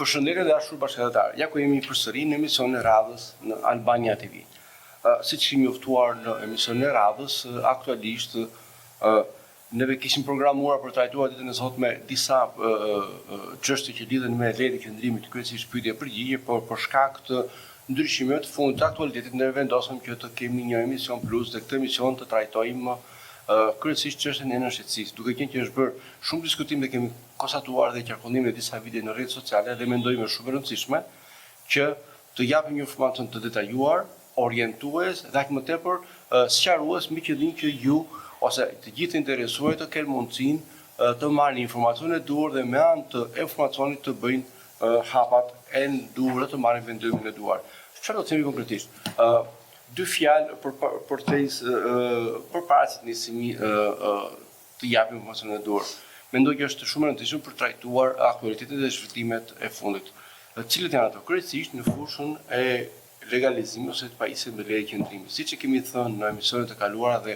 Përshëndetje dhe dashur bashkëdhetar. Ja ku jemi përsëri në emisionin e radhës në Albania TV. Siç kemi njoftuar në emisionin e radhës, aktualisht neve kishim programuar për trajtuar ditën e sotme disa çështje që lidhen me lejen e qendrimit, kryesisht pyetje-përgjigje, por për shkak të ndryshimeve të fundit të aktualitetit ne vendosëm që të kemi një emision plus dhe këtë emision të trajtojmë kryesisht çështjen e nënshtetësisë, duke qenë që është bërë shumë diskutim dhe kemi konstatuar dhe qarkullimin e disa video në rrjetet sociale dhe mendojmë shumë e rëndësishme që të japim një informacion të detajuar, orientues dhe aq më tepër sqarues me qëllim që ju ose të gjithë interesuar të kenë mundësinë të marrin informacione të duhur dhe me anë të informacionit të bëjnë hapat e duhura të marrin vendimin e duhur. Çfarë do të themi konkretisht? Dy fjalë përpara se të nisemi të japim informacionin e duhur. Mendoj që është shumë e rëndësishme për trajtuar aktualitetin dhe zhvillimet e fundit. Cilët janë ato? Kryesisht në fushën e legalizimit ose të pajisjes me leje qendrimi. Siç e kemi thënë në emisionet e kaluara dhe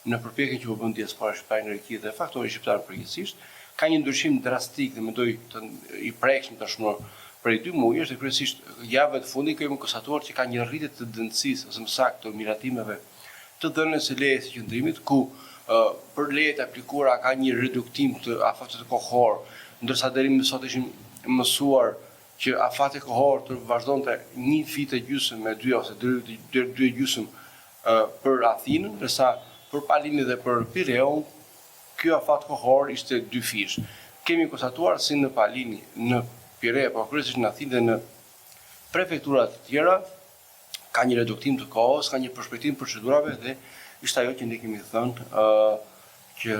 në përpjekjen që u bën diaspora shqiptare në Greqi dhe faktori shqiptar përgjithsisht, ka një ndryshim drastik dhe mendoj i prekshëm tashmë prej 2 muajsh dhe kryesisht javëve të fundit kemi konstatuar që ka një rritje të dënësisë ose më saktë të miratimeve të dhënies së lejes së qendrimit ku për lejet aplikuara ka një reduktim të afatit kohor, ndërsa deri më sot ishim mësuar që afati kohor të vazhdonte 1 vit e gjysmë me 2 ose 2 gjysmë për Athinën, ndërsa për Palinë dhe për Pireun ky afat kohor ishte 2 fish. Kemi konstatuar si në Palinë, në Pire, por kryesisht në Athinë dhe në prefekturat të tjera ka një reduktim të kohës, ka një përshpejtim procedurave dhe ishte ajo që ne kemi thënë që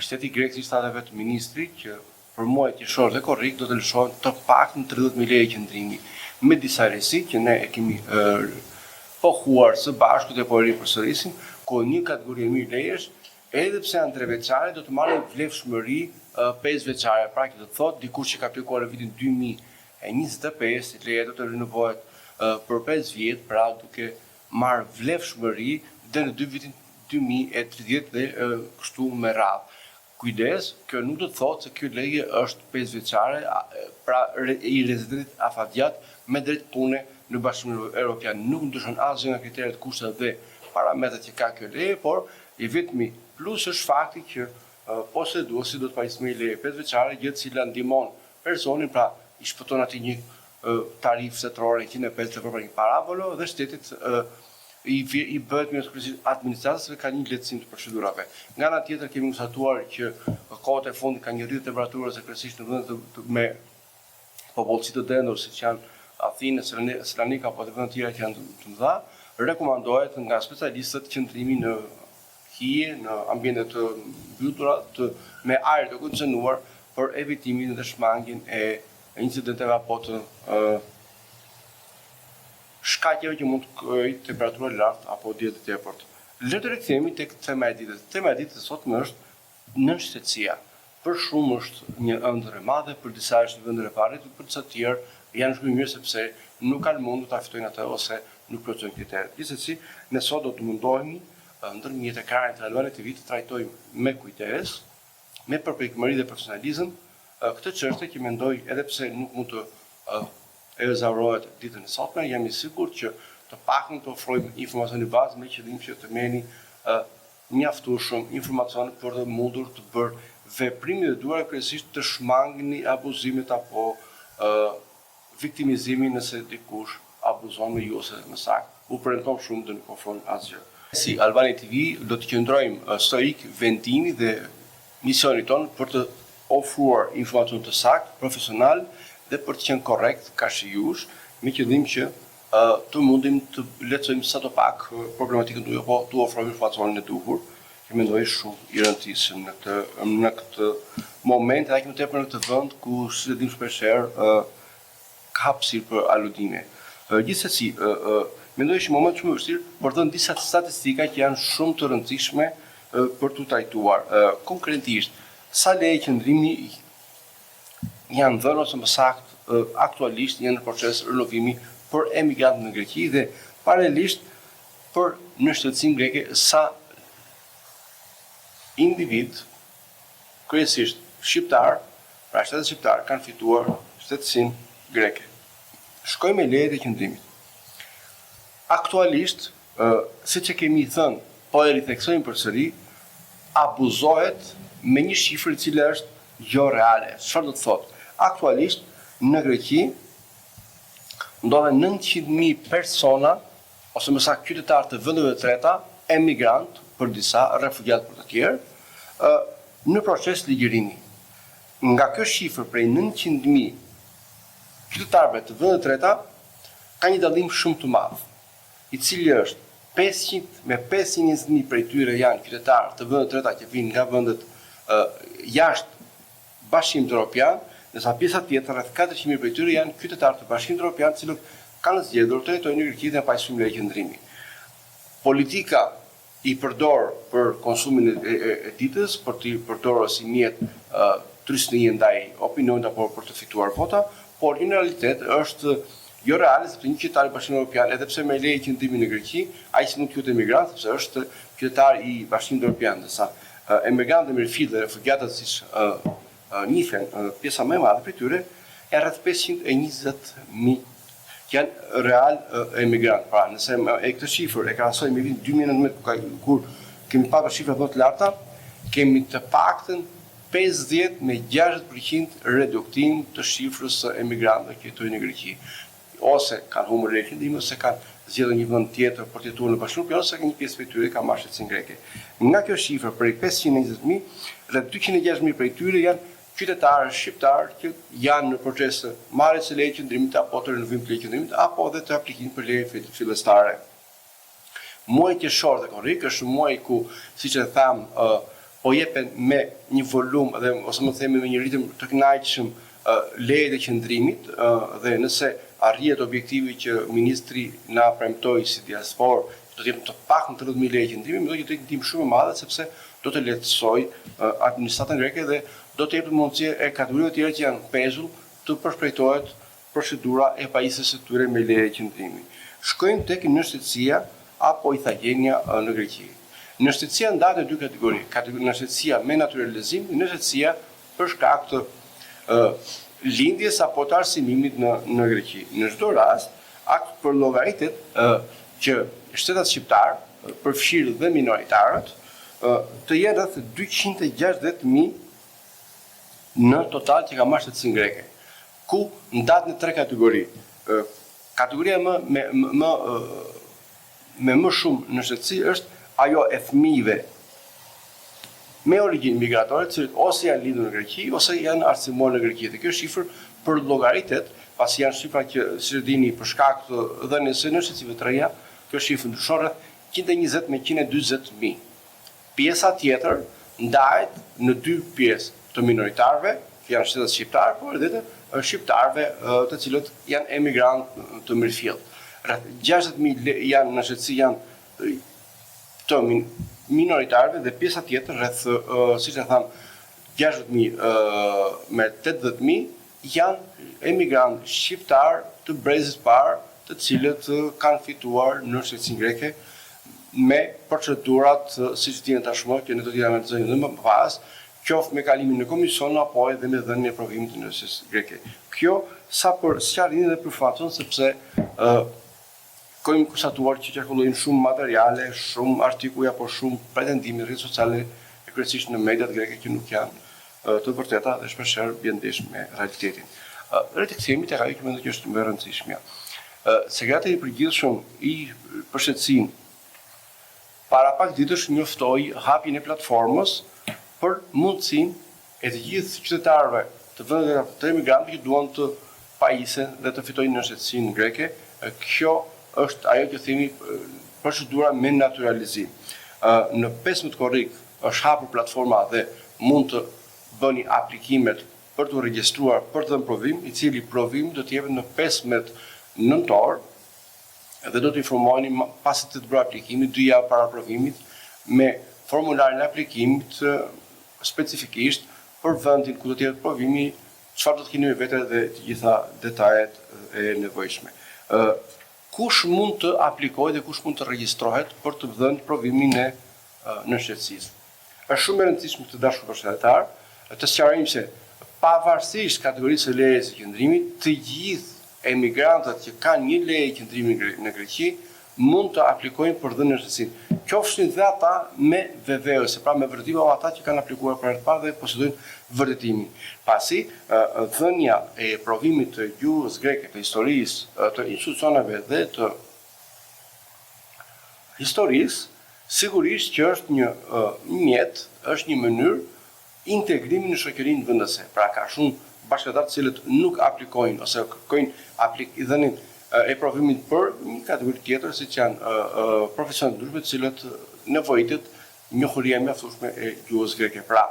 shteti grek ishte edhe vetë ministri që për muajin qershor dhe korrik do të lëshohen të paktën 30.000 leje qendrimi me disa rresi që ne e kemi pohuar së bashku dhe po e ripërsërisim, ku një kategori e mirë lejesh, edhe pse janë 3 vjeçare, do të marrin vlefshmëri 5 vjeçare. Pra që do të thotë dikush që ka aplikuar në vitin 2025, leja do të rinovohet për 5 vjet, pra duke marrë vlefshmëri dhe në vitin 2030 dhe kështu me radhë. Kujdes, kjo nuk do të thotë se kjo leje është 5 vjeçare, pra i rezidentit afatgjat me drejt pune në Bashkimin Evropian. Nuk ndryshon asgjë nga kriteret, kushtet dhe parametrat që ka kjo leje, por i vetmi plus është fakti që poseduesi do të pajisë me leje 5 vjeçare, gjë e cila ndihmon personin, pra i shpëton atij një tarifë setërore 150 euro për një parabolo dhe shtetit i bëhet me administratës dhe ka një lehtësim të procedurave. Nga ana tjetër kemi konstatuar që kohët e fundit ka një rritje temperaturës së kryesisht në vendet me popullsi të dendur siç janë Athinë, Salonika apo të vendet tjera që janë të mëdha, rekomandohet nga specialistët qëndrimi në hije, në ambiente të mbyllura, me ajër të kondicionuar për evitimin dhe shmangjen e incidenteve apo të shkaqeve që mund të krijojë temperaturë lartë apo dietë të tepërt. Le të rikthehemi tek tema e ditës. Tema e ditës sotme është nënshtetësia. Për shumë është një ëndër e madhe, për disa është një ëndër e parë, për disa të tjerë janë shumë mirë sepse nuk kanë mundur ta fitojnë atë ose nuk plotësojnë kriteret. Gjithsesi, ne sot do të mundohemi ndërmjet ekranit të Albania TV të trajtojmë me kujdes, me përpjekëmëri dhe profesionalizëm këtë çështje që mendoj edhe pse nuk mund të ezaurohet ditën e sotme, jam i sigurt që të paktën të ofrojmë informacione bazë me qëllim që të merrni mjaftueshëm informacion për të mundur të bërë veprimet e duhura kryesisht të shmangni abuzimet apo viktimizimin nëse dikush abuzon me ju ose më saktë u premton shumë dhe nuk ofron asgjë. Si Albania TV do të qëndrojmë stoik vendimi dhe misionit tonë për të ofruar informacion të saktë, profesional dhe për të qenë korrekt ka shijues, me qëllim që të mundim të lehtësojmë sa të pak problematikën tuaj apo të ofrojmë informacionin e duhur, që mendoj shumë i rëndësishëm në këtë moment, edhe më tepër në këtë vend ku si dim shpeshherë ka hapësirë për aludime. Gjithsesi, mendoj që moment shumë i vështirë për të dhënë disa statistika që janë shumë të rëndësishme për t'u trajtuar. Konkretisht, sa leje qendrimi janë dhënë ose më saktë aktualisht janë në proces rinovimi për emigrantët në Greqi dhe paralelisht për nënshtetësinë greke sa individ kryesisht shqiptar, pra shtetet shqiptar kanë fituar shtetësinë greke. Shkoj me lejet e qëndrimit. Aktualisht, siç e kemi thënë, po e ritheksojmë përsëri, abuzohet me një shifër e cila është jo reale. Çfarë do të thotë? Aktualisht në Greqi ndodhen 900.000 persona ose më saktë qytetarë të vendeve të treta, emigrant për disa, refugjat për të tjerë, në proces ligjërimi. Nga kjo shifër prej 900.000 qytetarëve të vendeve të treta ka një dallim shumë të madh, i cili është 520.000 prej tyre janë qytetarë të vendeve të treta që vinë nga vendet jashtë Bashkimit Evropian, ndërsa pjesa tjetër rreth 400.000 prej tyre janë qytetarë të Bashkimit Evropian, të cilët kanë zgjedhur të jetojnë në Greqi dhe pajisur leje qëndrimi. Politika i përdor për konsumin e ditës, për të përdorur si mjet trysnie ndaj opinionit apo për të fituar vota, por në realitet është jo reale, sepse një qytetar i Bashkimit Evropian, edhe pse me leje qëndrimi në Greqi, ai si mund të quhet emigrant, sepse është qytetar i Bashkimit Evropian, ndërsa emigrantët me rifit dhe refugjatët siç njihen pjesa më e madhe prej tyre janë rreth 520.000 që janë real emigrant. Pra, nëse këtë shifër e krahasojmë me vitin 2019 kur kemi pasur shifra më të larta, kemi të paktën 50 me 60% reduktim të shifrës së emigrantëve që jetojnë në Greqi. Ose kanë humbur lejen tim, ose kanë zgjedhur një vend tjetër për të jetuar në Bashkimin Evropian, ose një pjesë prej tyre ka marrë shtetësinë greke. Nga kjo shifër prej 520.000, rreth 260.000 prej tyre janë qytetarë shqiptarë që janë në proces të marrjes së lejës qëndrimit apo të renovimit të lejës qëndrimit apo dhe të aplikimit për leje fillestare. Muaji qershor dhe korrik është muaj ku, siç e tham, po jepen me një volum dhe ose më themi me një ritëm të kënaqshëm lejet e qëndrimit dhe nëse arrihet objektivi që ministri na premtoi si diaspor, do të jetë të paktën 30.000 leje qëndrimi, do të jetë një ndihmë shumë e madhe sepse do të lehtësoj administratën greke dhe do të jepë mundësi e kategorive të tjera që janë pezull të përshpejtohet procedura e pajisjes së tyre me leje qëndrimi. Shkojmë tek nënshtetësia apo ithagenia në Greqi. Nënshtetësia ndahet në dy kategori. Nënshtetësia me naturalizim, nënshtetësia për shkak të lindjes apo të arsimimit në Greqi. Në çdo rast, akt për llogaritet që shtetat shqiptar, përfshirë dhe minoritarët, të jenë rreth 260.000 në total që ka marrë shtetësinë greke, ku ndahet në tre kategori. Kategoria me më shumë në shtetësi është ajo e fëmijëve me origjinë migratore, të cilët ose janë lindur në Greqi ose janë arsimuar në Greqi. Dhe kjo shifër për llogaritet, pasi janë shifra që si dini për shkak të dhënies së shtetësive të reja, kjo shifër ndryshon rreth 120 me 140.000. Pjesa tjetër ndahet në dy pjesë të minoritarëve, që janë shtetat shqiptar, por edhe të shqiptarëve të cilët janë emigrantë të mirëfillt. Rreth 60.000 janë në shtetësi janë të minoritarëve dhe pjesa tjetër rreth siç e tham 60.000 me 80.000 janë emigrantë shqiptar të brezit parë, të cilët kanë fituar në shtetësinë greke me procedurat siç dihen tashmë që ne do t'i analizojmë më pas, qoftë me kalimin në komision apo edhe me dhënien e provimit në shtetësinë greke. Kjo sa për sqarimin dhe për faktin sepse kemi konstatuar që qarkullojnë shumë materiale, shumë artikuj apo shumë pretendime në rrjetet sociale e kryesisht në mediat greke që nuk janë të vërteta dhe shpeshherë bien ndesh me realitetin. Rrethimi tek ajo që mendoj që është më e rëndësishme. Sekretari i përgjithshëm i përshëtësinë para pak ditësh njoftoi hapjen e platformës për mundësinë e të gjithë qytetarëve të vendeve të emigrantëve që duan të pajisen dhe të fitojnë në shtetësinë greke. Kjo është ajo që themi procedura me naturalizim. Në 15 korrik është hapur platforma dhe mund të bëni aplikimet për të regjistruar për të dhënë provim, i cili provim do të jepet në 15 nëntor dhe do të informoheni pasi të bërë aplikimi 2 javë para provimit me formularin e aplikimit specifikisht për vendin ku do të jetë provimi, çfarë do të keni me vete dhe të gjitha detajet e nevojshme. Kush mund të aplikojë dhe kush mund të regjistrohet për të dhënë provimin e nënshtetësisë. Është shumë e rëndësishme të dashur bashkëtar, të sqarojmë se pavarësisht kategorisë së lejes së qëndrimit, të gjithë emigrantët që kanë një leje qëndrimi në Greqi mund të aplikojnë për dhënien e shtëpisë. Qofshin dhe ata me VV-ose, pra me vërtetim o ata që kanë aplikuar për herë të parë dhe posedojnë vërtetimin. Pasi dhënia e provimit të gjuhës greke, të historisë, të institucioneve dhe të historisë, sigurisht që është një mjet, është një mënyrë integrimi në shoqërinë vendase. Pra ka shumë bashkëtarë të cilët nuk aplikojnë ose kërkojnë i dhënin e provimit për një kategori tjetër, siç janë profesionet ndryshme të cilët nevojitet njohuria e mjaftueshme e gjuhës greke. Pra,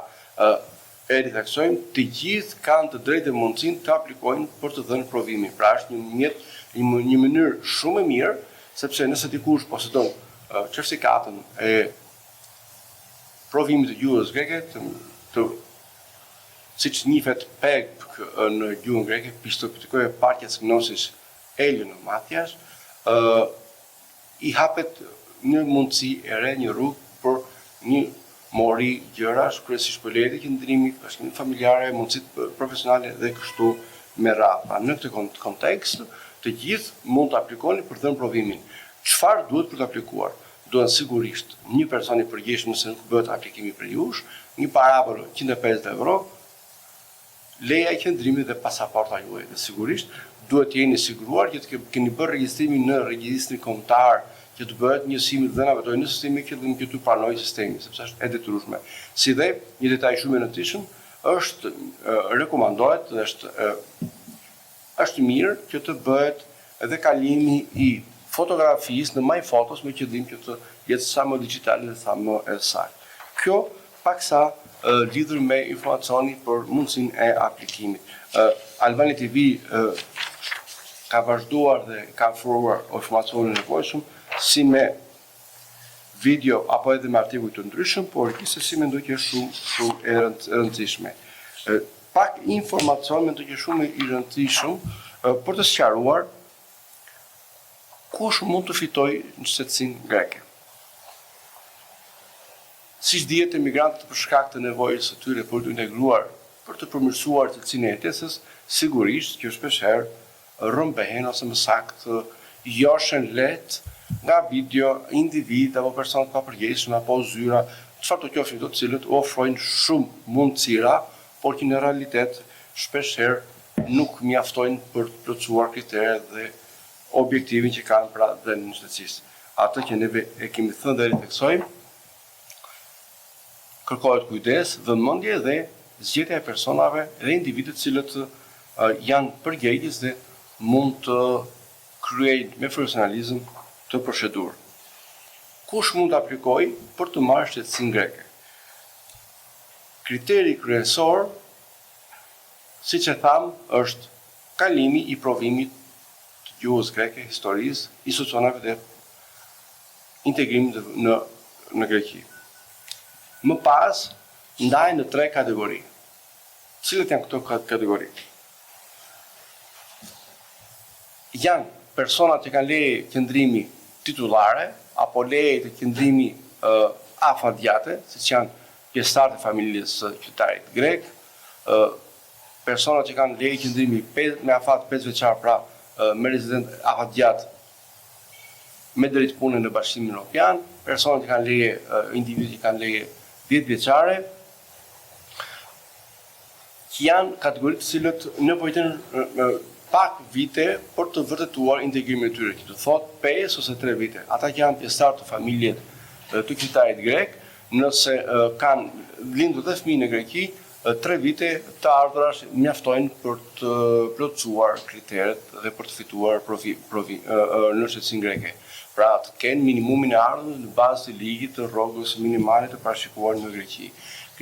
e ritheksojmë, të gjithë kanë të drejtë dhe mundësinë të aplikojnë për të dhënë provimin. Pra, është një mjet, një mënyrë shumë e mirë, sepse nëse dikush posedon certifikatën e provimit të gjuhës greke, siç njihet PEG në gjuhën greke, πιστοποιητικό επάρκειας γνώσης Έλληνο-μάθειας, i hapet një mundësi e re, një rrugë për një mori gjërash, kryesisht për lejet e qëndrimit, bashkëpunime familjare, mundësitë profesionale dhe kështu me radhë. Në këtë kontekst, të gjithë mund të aplikojnë për dhënë provimin. Çfarë duhet për të aplikuar? Duhet sigurisht një person i përgjithshëm nëse nuk bëhet aplikimi për jush, një paraboll 150 euro, leja e qëndrimit dhe pasaporta juaj. Dhe sigurisht duhet të jeni siguruar që të keni bërë regjistrimin në regjistrin kombëtar, që të bëhet njësimi të dhënave të në sistemi që të pranojë sistemi, sepse është e detyrueshme. Si dhe një detaj shumë i rëndësishëm është rekomandohet dhe është mirë që të bëhet edhe kalimi i fotografisë në MyPhotos me qëllim që të jetë sa më digjitale dhe sa më e saktë. Kjo paksa lidhur me informacioni për mundësinë e aplikimit. Albania TV ka vazhduar dhe ka ofruar informacionin e nevojshëm si me video apo edhe me artikuj të ndryshëm, por gjithsesi mendoj që është shumë e rëndësishme. Pak informacion mendoj që shumë i rëndësishëm për të sqaruar kush mund të fitojë në shtetësinë greke. Siç dihet, emigrantët për shkak të nevojës së tyre për të integruar, për të përmirësuar cilësinë e jetesës, sigurisht që shpeshherë rrëmbehen ose më saktë joshen lehtë nga video, individ apo persona të papërgjegjshëm apo zyra, çfarë të qofshin, të cilët ofrojnë shumë mundësira, por që në realitet shpeshherë nuk mjaftojnë për të plotësuar kriteret dhe objektivin që kanë pra dhënien e shtetësisë. Atë që neve e kemi thënë dhe riteksojmë, kërkohet kujdes, vëmendje dhe zgjedhja e personave dhe individët cilët janë përgjegjës dhe mund të kryejnë me profesionalizëm të procedurë. Kush mund të aplikojë për të marrë shtetësinë greke? Kriteri kryesor, siç e tham, është kalimi i provimit të gjuhës greke, historisë, institucioneve dhe integrimit në Greqi. Më pas, ndahen në 3 kategori. Cilët janë këto kategori? Janë personat që kanë leje qëndrimi titullare, apo leje të qëndrimi afatgjate, siç janë pjesëtarët e familjes së qytetarit grek, personat që kanë leje qëndrimi me afat 5 vjeçar, pra me rezident afatgjat me drejtë pune në Bashkimin Evropian, personat që kanë leje, individë që kanë leje 10 vjeçare, që janë kategoritë të cilët nevojtojnë pak vite për të vërtetuar integrimin e tyre, që të thotë 5 ose 3 vite. Ata që janë pjesëtarë të familjet të qytetarit grek, nëse kanë lindur dhe fëmijë në Greqi, 3 vite të ardhurash mjaftojnë për të plotësuar kriteret dhe për të fituar në shtetësinë greke. Pra të kenë minimumin e ardhurës në bazë të ligjit të rrogës minimale të parashikuar në Greqi.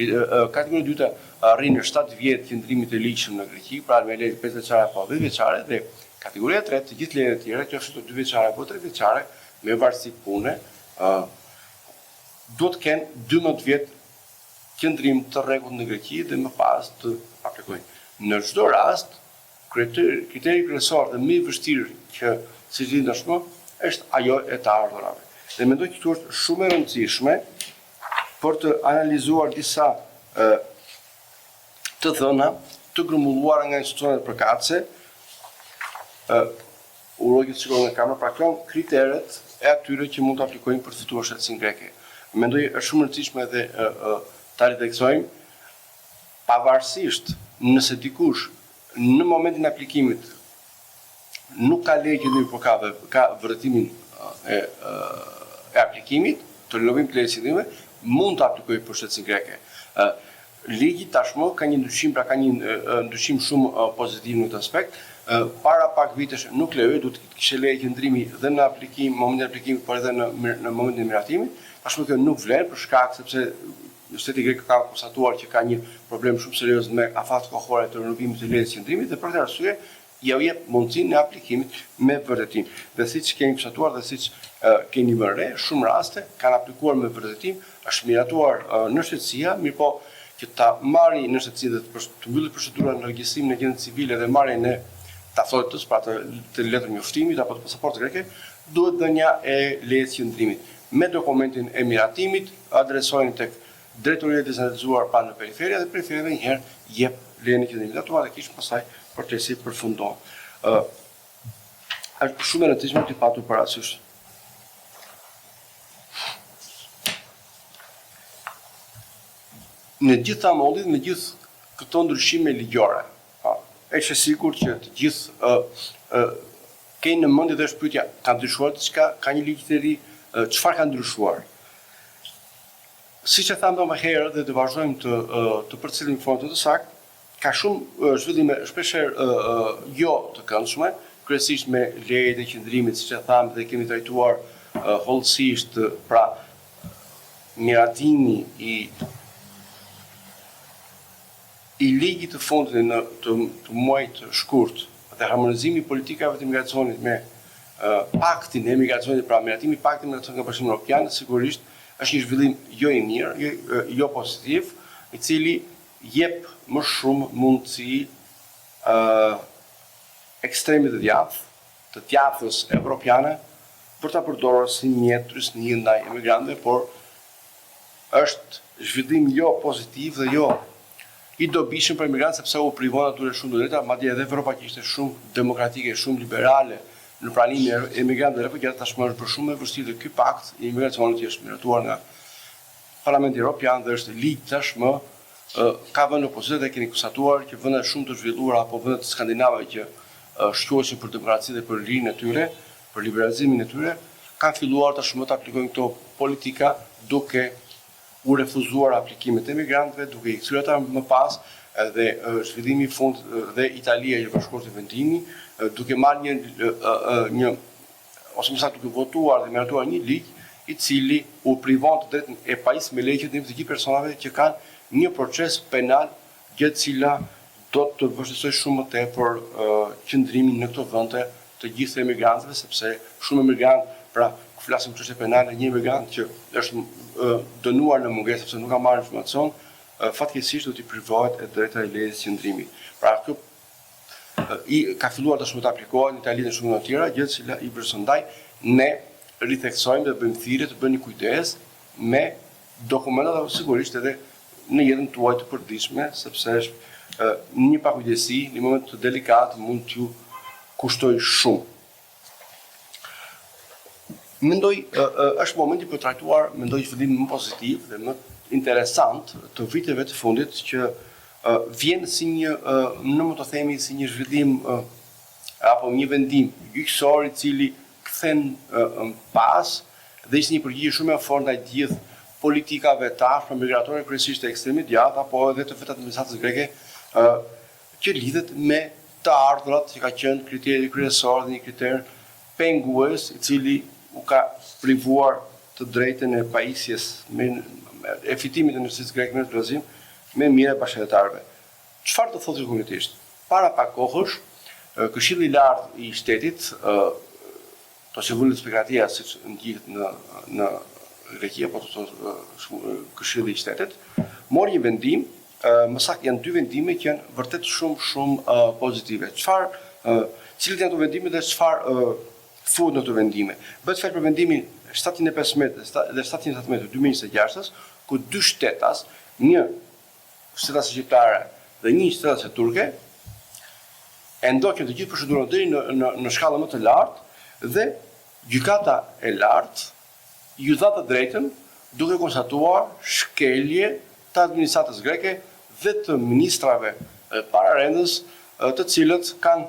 Kategoria e dytë arrin në 7 vjet qëndrimi të ligjshëm në Greqi, pra me leje 5 vjeçare apo 10 vjeçare, dhe kategoria e tretë, të gjithë lejet e tjera, qofshin 2 vjeçare apo 3 vjeçare, me varësi pune, duhet të kenë 12 vjet qëndrim të rregullt në Greqi dhe më pas të aplikojnë. Në çdo rast, kriteri kryesor dhe më i vështirë që si di tashmë është ajo e të ardhurave. Dhe mendoj që këtu është shumë e rëndësishme për të analizuar disa të dhëna të të grumbulluara nga institucionet përkatëse, urojë të shikojnë nga kamera, pra këto kriteret e atyre që mund të aplikojnë për të fituar shtetësinë greke. Mendoj është shumë e rëndësishme edhe ta ritheksojmë, pavarësisht nëse dikush në momentin e aplikimit nuk ka leje qëndrimi, por ka vërtetimin e aplikimit, të rinovim të lejes qëndrime, mund të aplikojë për shtetësinë greke. Ligji tashmë ka një ndryshim, pra ka një ndryshim shumë pozitiv në këtë aspekt. Para pak vitesh nuk lejoj, duhet të kishte leje qëndrimi dhe në aplikim, momentin e aplikimit, por edhe në momentin e miratimit. Tashmë kjo nuk vlen për shkak sepse shteti grek ka konstatuar që ka një problem shumë serioz me afatet kohore të renovimit të lejes qëndrimit dhe për këtë arsye ja u jep mundësinë e aplikimit me vërtetim. Dhe siç kemi konstatuar dhe siç keni vënë re, shumë raste kanë aplikuar me vërtetim, është miratuar në shtetësia, mirëpo që ta marrë në shtetësi dhe të mbyllet procedura në regjistrimin e gjendjes civile dhe marrjen e taftoritës, pra të letër njoftimit apo të pasaportës greke, duhet dhënia e lejes qëndrimit. Me dokumentin e miratimit adresohen tek drejtoria e decentralizuar pa në periferia dhe periferia edhe njëherë jep lejen e qëndrimit. Ato edhe kishë pastaj procesi përfundon. Është shumë e rëndësishme të patur parasysh. Në gjithë amollit, në gjithë këto ndryshime ligjore, është e sigurt që të gjithë keni në mendje dhe është pyetja, ka ndryshuar diçka, ka një ligj të ri, çfarë ka ndryshuar? Siç e thamë më herët dhe të vazhdojmë të përcjellim informacion të saktë, ka shumë zhvillime shpeshherë jo të këndshme, kryesisht me lejet e qëndrimit, siç e thamë dhe kemi trajtuar hollësisht, pra miratimi i ligjit të fundit të muajit të shkurt dhe harmonizimi i politikave të migracionit me paktin e migracionit, pra miratimi i paktit me nga Bashkimi Evropian, sigurisht është një zhvillim jo i mirë, jo pozitiv, i cili jep më shumë mundësi ekstremit të djathës evropiane për ta përdorur si mjet trysnie ndaj emigrantëve, por është zhvillim jo pozitiv dhe jo i dobishëm për emigrantët sepse u privon atyre shumë drejta, madje edhe Evropa që ishte shumë demokratike, shumë liberale në pranimin e emigrantëve dhe refugjatëve, tashmë është bërë shumë e vështirë dhe ky pakt i imigracionit që është miratuar nga Parlamenti Evropian dhe është ligj tashmë ka vënë në pozitë dhe keni konstatuar që vende shumë të zhvilluara apo vende të skandinave që shquhesin për demokraci dhe për lirinë e tyre, për liberalizimin e tyre, kanë filluar tashmë të aplikojnë këto politika duke u refuzuar aplikimet e migrantëve, duke i kthyer ata më pas dhe zhvillimi i fund dhe Italia që bashkëkohës të vendimi, duke marrë një ose më saktë duke votuar dhe miratuar një ligj i cili u privon të drejtën e pajisjes me leje të gjithë personave që kanë një proces penal gjë cila do të vështirësoj shumë më tepër qëndrimin në këto vende të gjithë emigrantëve, sepse shumë emigrantë, pra flasim për çështje penale, një emigrant që është dënuar në mungesë sepse nuk ka marrë informacion, fatkeqësisht do t'i privohet e drejta e lejes qëndrimit. Pra kjo ka filluar tashmë të aplikohet në Itali dhe shumë të tjera, gjë që i përshëndaj ne ritheksojmë dhe bëjmë thirrje të bëni kujdes me dokumentat apo sigurisht edhe në jetën tuaj të përditshme, sepse është një pakujdesi, në një moment të delikat mund t'ju kushtoj shumë. Mendoj është momenti për trajtuar, mendoj zhvillim më pozitiv dhe më interesant të viteve të fundit që vjen si një, në më të themi, si një zhvillim apo një vendim gjyqësor i cili kthen pas dhe ishte një përgjigje shumë e fortë ndaj gjithë politikave tashme migratore, kryesisht të ekstremit djathtë apo edhe të vetë administratës greke që lidhet me të ardhurat që ka qenë kriteri kryesor dhe një kriter pengues i cili u ka privuar të drejtën e pajisjes e fitimit e Universitetsë Greke në Vllazim me mire bashkëtarëve. Çfarë do thotë konkretisht? Para pak kohësh, Këshilli i Lartë i Shtetit, Konsilli Spektatia, siç ngjihet në Greqi apo Këshilli i Shtetit, mori një vendim, më saktë janë dy vendime që janë vërtet shumë pozitive. Cilat janë ato vendime dhe çfarë thuhet në këto vendime? Bëhet fjalë për vendimin 715 dhe 717 2026, ku dy shtetas, një shtetas shqiptare dhe një instancë turke e ndoqën të gjithë procedurën deri në shkallën më të lartë dhe gjykata e lartë ju dha të drejtën duke konstatuar shkelje të administratës greke dhe të ministrave pararendës të cilët kanë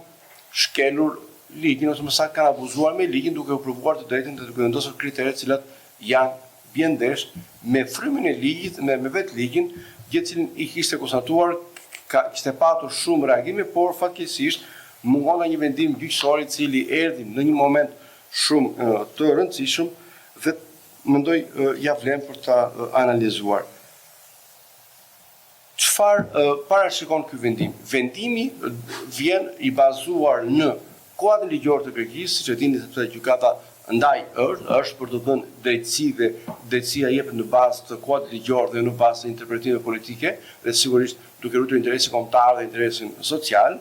shkelur ligjin ose më saktë kanë abuzuar me ligjin duke u provuar të drejtën dhe duke vendosur kriteret të cilat janë bien ndesh me frymën e ligjit, me vetë ligjin, gjë cilin i kishte konstatuar, kishte patur shumë reagime, por fatkeqësisht mungon një vendim gjyqësor i cili erdhi në një moment shumë të rëndësishëm dhe mendoj ja vlen për ta analizuar. Çfarë parashikon ky vendim? Vendimi vjen i bazuar në kuadrin ligjor të Greqisë, siç e dini sepse gjykata ndaj është për të dhënë drejtësi dhe drejtësia jepet në bazë të kuadrit ligjor dhe në bazë të interpretimeve politike dhe sigurisht duke ruajtur interesin kombëtar dhe interesin social,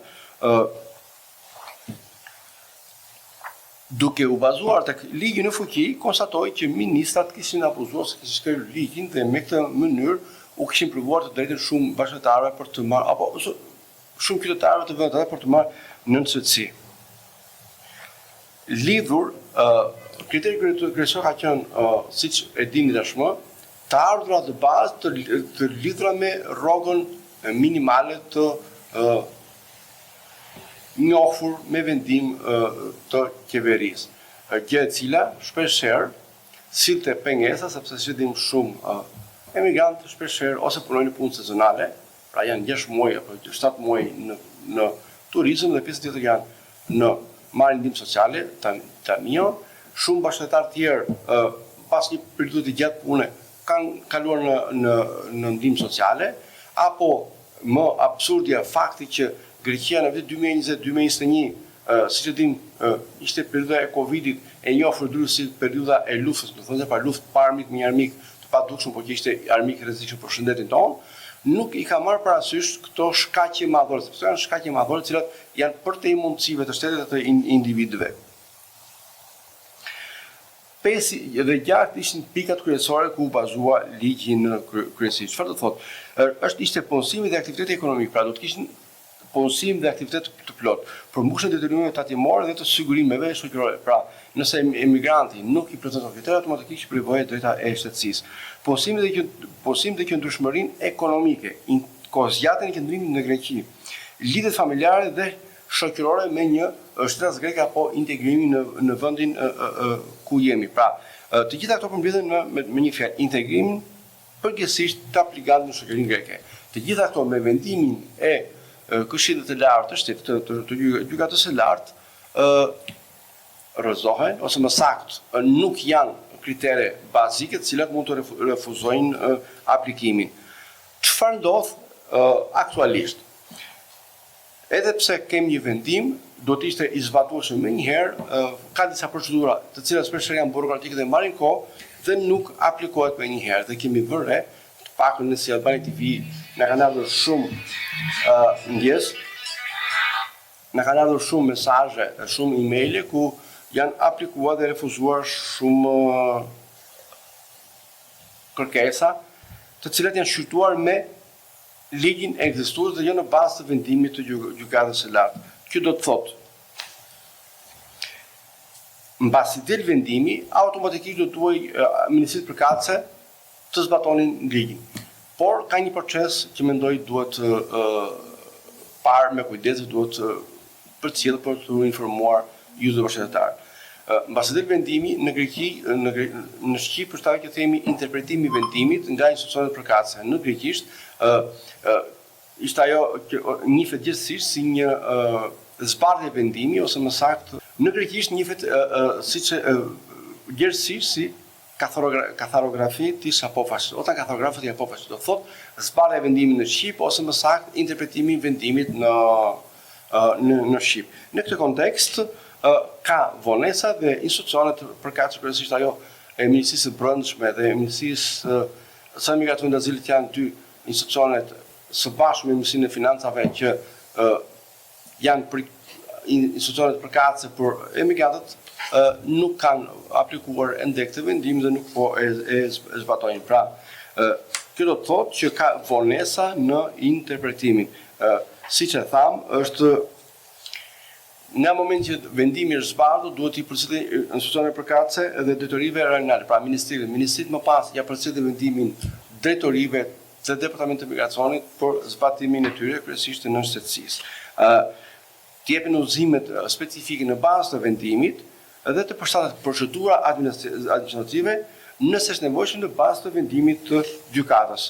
duke u bazuar tek ligji në fuqi, konstatoi që ministrat kishin abuzuar se kishin shkelur ligjin dhe me këtë mënyrë u kishin provuar të drejtën shumë bashkëtarëve për të marrë apo shumë qytetarëve të vendit për të marrë nënçësi. Lidhur, kriteri kryesor ka qenë, siç e dini tashmë, të ardhurat të bazë të lidhura me rrogën minimale të njohur me vendim të qeverisë. Gjë e cila shpeshherë sillte pengesa sepse si dim shumë emigrantë shpeshherë ose punojnë në punë sezonale, pra janë 6 muaj apo 7 muaj në turizëm dhe pjesë tjetër janë në marrin ndihmë sociale, tamio, shumë bashkëtar të tjerë pas një periudhë të gjatë pune kanë kaluar në ndihmë sociale, apo më absurdja fakti që Greqia në vitin 2020-2021, siç e dim, ishte periudha e Covidit e njohur si periudha e luftës, do thonë pa luftë pa armik me një armik të padukshëm, por që ishte armik i rrezikshëm për shëndetin tonë, nuk i ka marrë parasysh këto shkaqe madhore, sepse janë shkaqe madhore të cilat janë përtej mundësive të shtetit dhe të individëve. 5 dhe 6 ishin pikat kryesore ku u bazua ligji në kryesi. Çfarë do thotë? Ishte punësimi dhe aktiviteti ekonomik, pra do të kishin punësim dhe aktivitet të plot, përmbushjen e detyrimeve tatimore dhe të sigurimeve shoqërore. Pra, nëse emigranti nuk i plotëson kriteret, automatikisht privohet drejta e shtetësisë. Punësim dhe qëndrueshmërinë ekonomike, kozgjatjen e qëndrimit në Greqi, lidhjet familjare dhe shoqërore me një shtetas grek apo integrimi në vendin ku jemi. Pra, të gjitha këto përmbledhen me një fjalë, integrimin përgjithsisht të aplikant në shoqërinë greke. Të gjitha këto me vendimin e Këshillit të lartë të shtetit të gjykatës së lartë rrëzohen ose më saktë nuk janë kritere bazike të cilat mund të refuzojnë aplikimin. Çfarë ndodh aktualisht? Edhe pse kemi një vendim, do të ishte i zbatueshëm menjëherë, ka disa procedura të cilat shpesh janë burokratike dhe marrin kohë dhe nuk aplikohet menjëherë. Dhe kemi vënë të pakun në Albania TV na kanë ardhur shumë ndjes, na kanë ardhur shumë mesazhe, shumë emailë ku janë aplikuar dhe refuzuar shumë kërkesa, të cilat janë shqyrtuar me ligjin ekzistues dhe jo në bazë të vendimit të gjykatës së lartë. Kjo do të thotë, mbasi del vendimi, automatikisht do të thuaj ministritë përkatëse të zbatonin ligjin. Por ka një proces që mendoj duhet parë me kujdes, duhet përcjellë për të informuar ju dhe bashkëtarë. Mbasi del vendimi në Greqi, në Shqip për shkak që themi interpretimi i vendimit nga institucionet përkatëse në greqisht, ishte ajo që njihet gjithsesi si një zbardhje vendimi ose më saktë në greqisht njihet siç gjithsesi si katharografi të apofashit, ose katharografët i apofashit, do thotë zbardhja e vendimit në Shqip ose më saktë interpretimi i vendimit në Shqip. Në këtë kontekst ka vonesa dhe institucionet përkatëse, kryesisht ajo e Ministrisë së Brendshme dhe Ministrisë së Migratorit dhe Azilit janë dy institucionet së bashku me Ministrinë e Financave që janë institucionet përkatëse për emigrantët, nuk kanë aplikuar ende këtë vendim dhe nuk po e zbatojnë. Pra, Kjo do të thotë që ka vonesa në interpretimin. Siç e tham, është në moment që vendimi është zbardhur, duhet i përcjellë institucionet përkatëse dhe drejtorive rajonale, pra ministrit më pas ja përcjellin vendimin drejtorive të Departamentit të Migracionit për zbatimin e tyre, kryesisht të nënshtetësisë. Të jepin udhëzimet specifike në bazë të vendimit dhe të përshtatet procedura administrative nëse është nevojshëm në bazë të vendimit të gjykatës.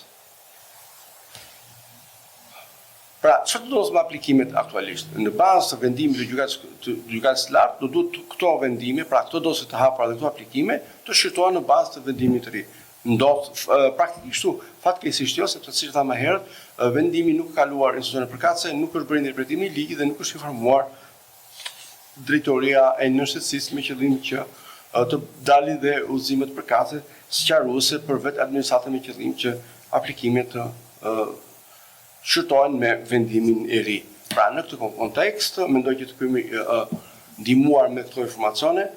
Pra, çfarë do të thotë aplikimet aktualisht? Në bazë të vendimit të gjykatës së lartë, do duhet këto vendime, pra këto dosje të hapura dhe këto aplikime, të shqyrtohen në bazë të vendimit të ri. Ndodh praktikisht kështu, fatkeqësisht jo, sepse siç tha më herët, vendimi nuk ka kaluar institucionet përkatëse, nuk është bërë interpretimi i ligjit dhe nuk është informuar drejtoria e nënshtetësisë me qëllim që të dalin dhe udhëzimet përkatëse sqaruese për vetë administratën me qëllim që aplikimet të shqyrtohen me vendimin e ri. Pra, në këtë kontekst, mendoj që të kemi ndihmuar me këto informacione.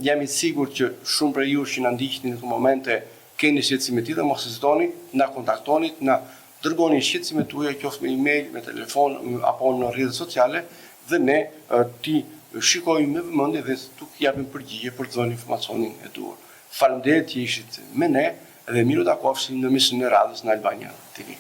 Jam i sigurt që shumë prej jush që na ndiqni në këto momente keni shqetësime të tilla, mos hezitoni, na kontaktoni, na dërgoni shqetësimet tuaja qoftë me email, me telefon apo në rrjetet sociale dhe ne ti shikojmë me vëmendje dhe tu japim përgjigje për të dhënë informacionin e duhur. Faleminderit që ishit me ne dhe miru takofshim në misionin e radhës në Albania TV.